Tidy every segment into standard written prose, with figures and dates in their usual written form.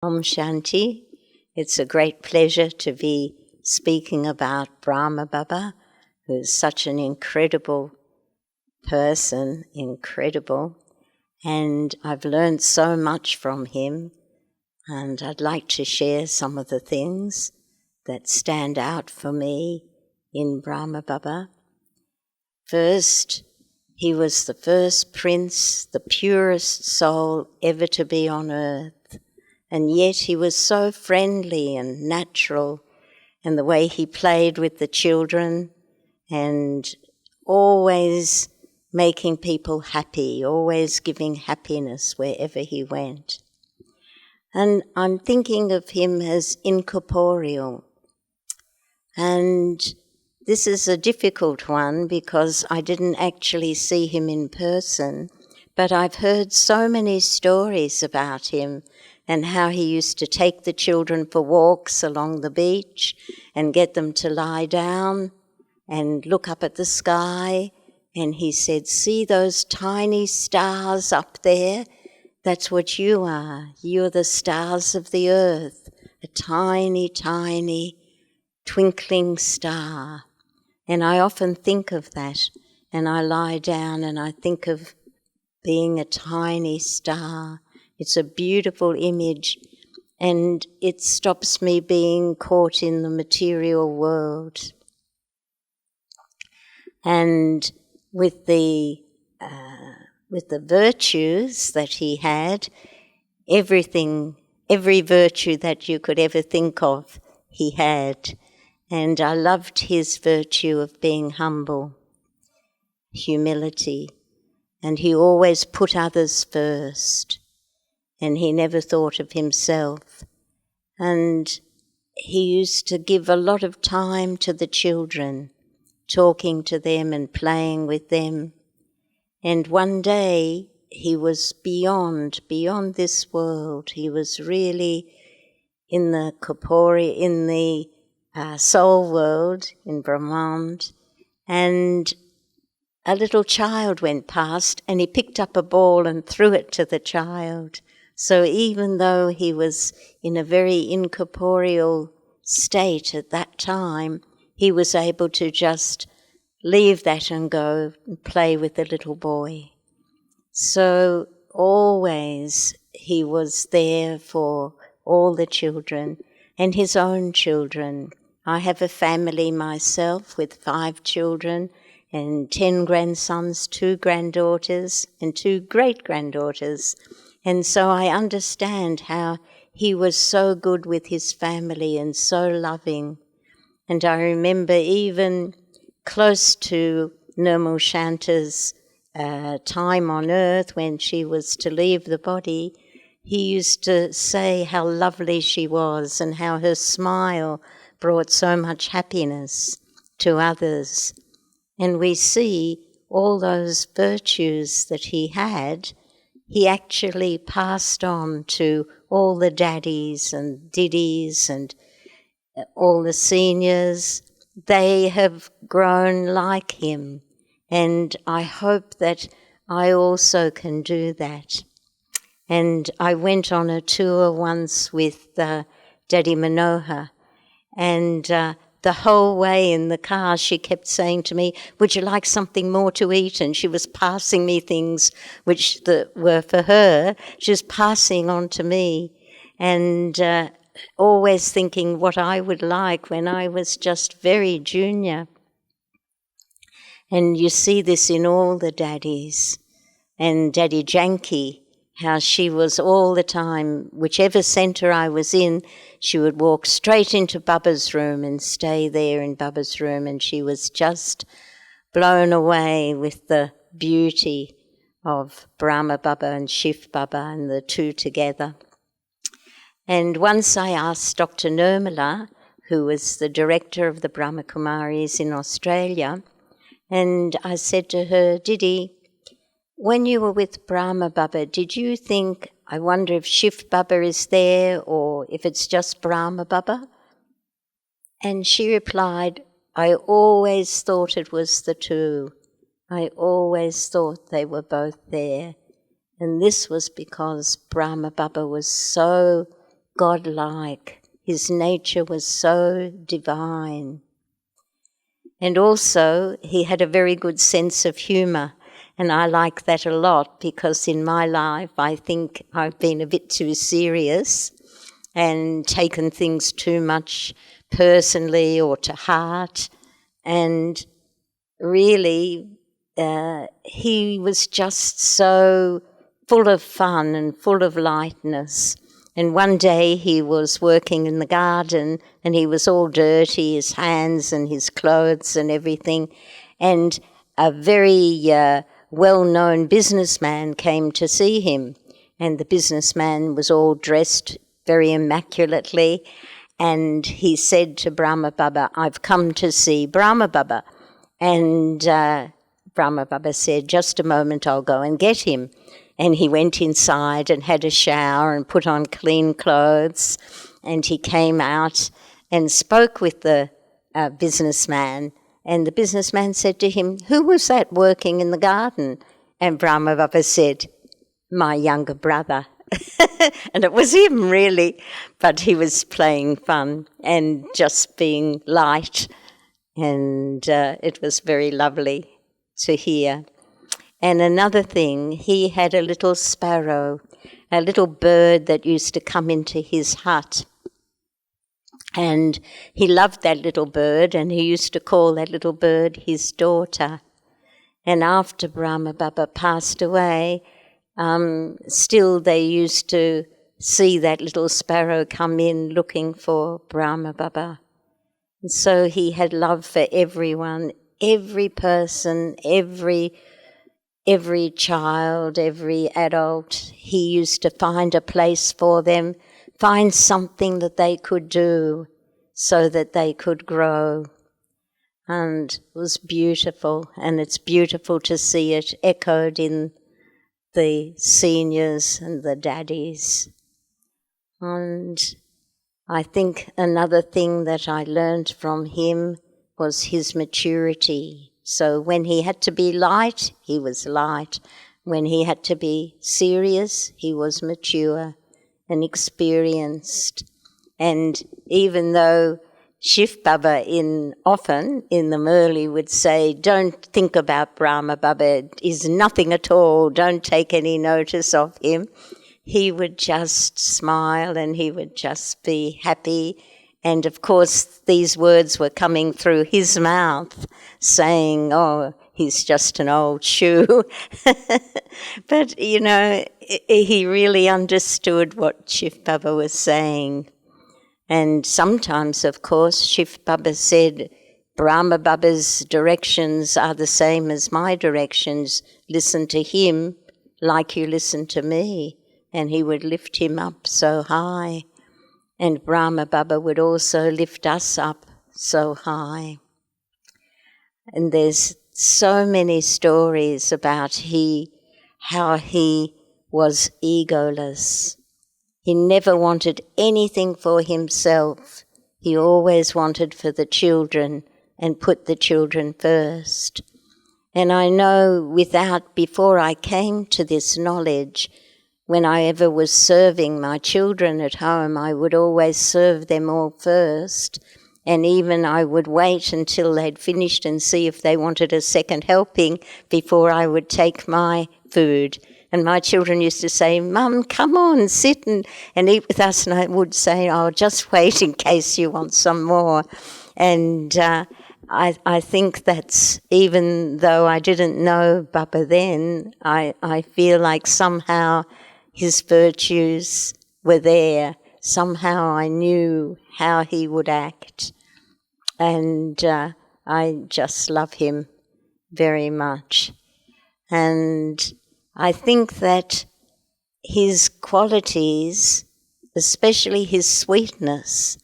Om Shanti. It's a great pleasure to be speaking about Brahma Baba, who's such an incredible person, and I've learned so much from him, and I'd like to share some of the things that stand out for me in Brahma Baba. First, he was the first prince, the purest soul ever to be on earth. And yet he was so friendly and natural, and the way he played with the children and always making people happy, always giving happiness wherever he went. And I'm thinking of him as incorporeal. And this is a difficult one because I didn't actually see him in person, but I've heard so many stories about him and how he used to take the children for walks along the beach and get them to lie down and look up at the sky. And he said, "See those tiny stars up there? That's what you are. You're the stars of the earth, a tiny, tiny twinkling star." And I often think of that, and I lie down and I think of being a tiny star. It's a beautiful image, and it stops me being caught in the material world. And with the virtues that he had, every virtue that you could ever think of, he had. And I loved his virtue of being humble, humility, and he always put others first. And he never thought of himself. And he used to give a lot of time to the children, talking to them and playing with them. And one day he was beyond this world. He was really in the soul world, in Brahmand, and a little child went past and he picked up a ball and threw it to the child. So even though he was in a very incorporeal state at that time, he was able to just leave that and go and play with the little boy. So always he was there for all the children and his own children. I have a family myself with 5 children and 10 grandsons, 2 granddaughters and 2 great-granddaughters. And so I understand how he was so good with his family and so loving. And I remember even close to Nirmal Shanta's time on earth when she was to leave the body, he used to say how lovely she was and how her smile brought so much happiness to others. And we see all those virtues that he had, he actually passed on to all the daddies and diddies and all the seniors. They have grown like him, and I hope that I also can do that. And I went on a tour once with Daddy Manohar, and the whole way in the car she kept saying to me, "Would you like something more to eat?" And she was passing me things which were for her. She was passing on to me, and always thinking what I would like when I was just very junior. And you see this in all the daddies. And Daddy Janki, how she was all the time, whichever centre I was in, she would walk straight into Baba's room and stay there in Baba's room, and she was just blown away with the beauty of Brahma Baba and Shiv Baba and the two together. And once I asked Dr. Nirmala, who was the director of the Brahma Kumaris in Australia, and I said to her, "Didi, when you were with Brahma Baba, did you think, I wonder if Shiv Baba is there or if it's just Brahma Baba?" And she replied, "I always thought it was the two. I always thought they were both there." And this was because Brahma Baba was so godlike. His nature was so divine. And also, he had a very good sense of humour. And I like that a lot because in my life I think I've been a bit too serious and taken things too much personally or to heart. And really, he was just so full of fun and full of lightness. And one day he was working in the garden and he was all dirty, his hands and his clothes and everything. And a very well-known businessman came to see him. And the businessman was all dressed very immaculately. And he said to Brahma Baba, "I've come to see Brahma Baba." And Brahma Baba said, "Just a moment, I'll go and get him." And he went inside and had a shower and put on clean clothes. And he came out and spoke with the businessman. And the businessman said to him, "Who was that working in the garden?" And Brahma Baba said, "My younger brother." And it was him, really. But he was playing fun and just being light. And it was very lovely to hear. And another thing, he had a little sparrow, a little bird that used to come into his hut. And he loved that little bird, and he used to call that little bird his daughter. And after Brahma Baba passed away, still they used to see that little sparrow come in looking for Brahma Baba. And so he had love for everyone, every person, every child, every adult. He used to find a place for them, find something that they could do so that they could grow. And it was beautiful, and it's beautiful to see it echoed in the seniors and the daddies. And I think another thing that I learned from him was his maturity. So when he had to be light, he was light. When he had to be serious, he was mature and experienced. And even though Shiv Baba often in the Murli would say, "Don't think about Brahma Baba, he's nothing at all, don't take any notice of him," he would just smile and he would just be happy. And of course, these words were coming through his mouth, saying, "Oh, he's just an old shoe." But, you know, he really understood what Shiv Baba was saying. And sometimes, of course, Shiv Baba said, "Brahma Baba's directions are the same as my directions. Listen to him like you listen to me." And he would lift him up so high. And Brahma Baba would also lift us up so high. And there's so many stories about how he was egoless. He never wanted anything for himself. He always wanted for the children and put the children first. And I know before I came to this knowledge, when I ever was serving my children at home, I would always serve them all first. And even I would wait until they'd finished and see if they wanted a second helping before I would take my food. And my children used to say, "Mum, come on, sit and eat with us." And I would say, "Oh, just wait in case you want some more." And I think that's, even though I didn't know Baba then, I feel like somehow his virtues were there. Somehow I knew how he would act. And I just love him very much. And I think that his qualities, especially his sweetness,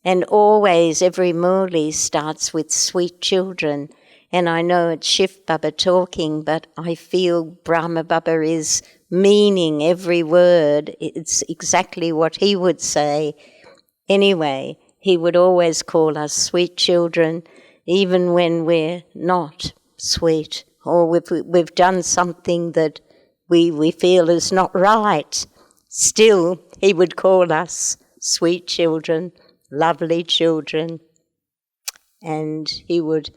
and always every Murli starts with sweet children. And I know it's Shiv Baba talking, but I feel Brahma Baba is meaning every word. It's exactly what he would say. Anyway, he would always call us sweet children, even when we're not sweet, or we've done something that we feel is not right. Still, he would call us sweet children, lovely children, and he would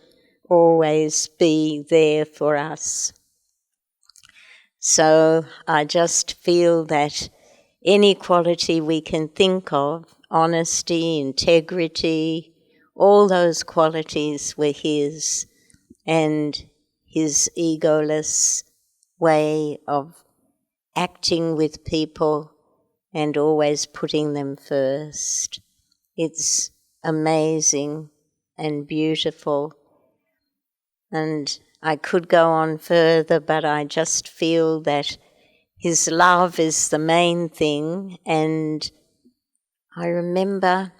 always be there for us. So I just feel that any quality we can think of, honesty, integrity, all those qualities were his, and his egoless way of acting with people and always putting them first. It's amazing and beautiful. And I could go on further, but I just feel that his love is the main thing. And I remember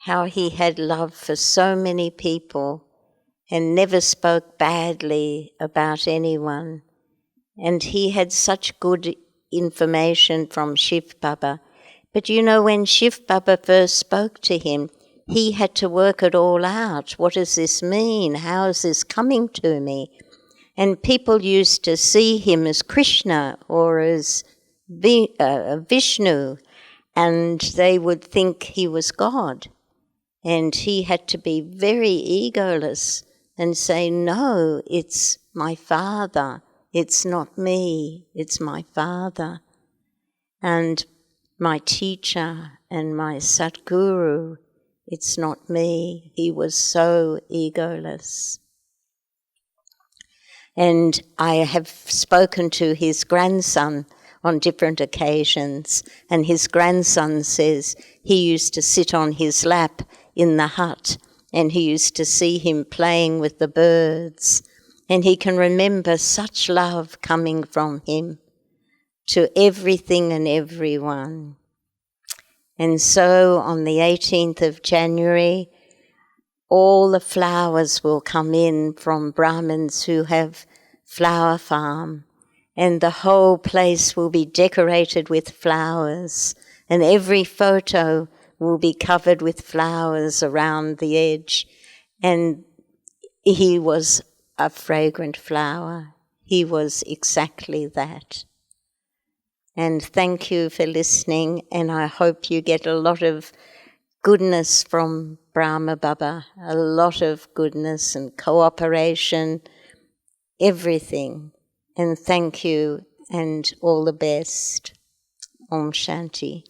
how he had love for so many people and never spoke badly about anyone. And he had such good information from Shiv Baba. But you know, when Shiv Baba first spoke to him, he had to work it all out. What does this mean? How is this coming to me? And people used to see him as Krishna or as Vishnu, and they would think he was God. And he had to be very egoless and say, no, it's my Father. It's not me. It's my Father. And my teacher and my Satguru, it's not me. He was so egoless. And I have spoken to his grandson on different occasions, and his grandson says he used to sit on his lap in the hut, and he used to see him playing with the birds, and he can remember such love coming from him to everything and everyone. And so on the 18th of January, all the flowers will come in from Brahmins who have flower farm, and the whole place will be decorated with flowers, and every photo will be covered with flowers around the edge. And he was a fragrant flower. He was exactly that. And thank you for listening, and I hope you get a lot of goodness from Brahma Baba, a lot of goodness and cooperation, everything. And thank you, and all the best. Om Shanti.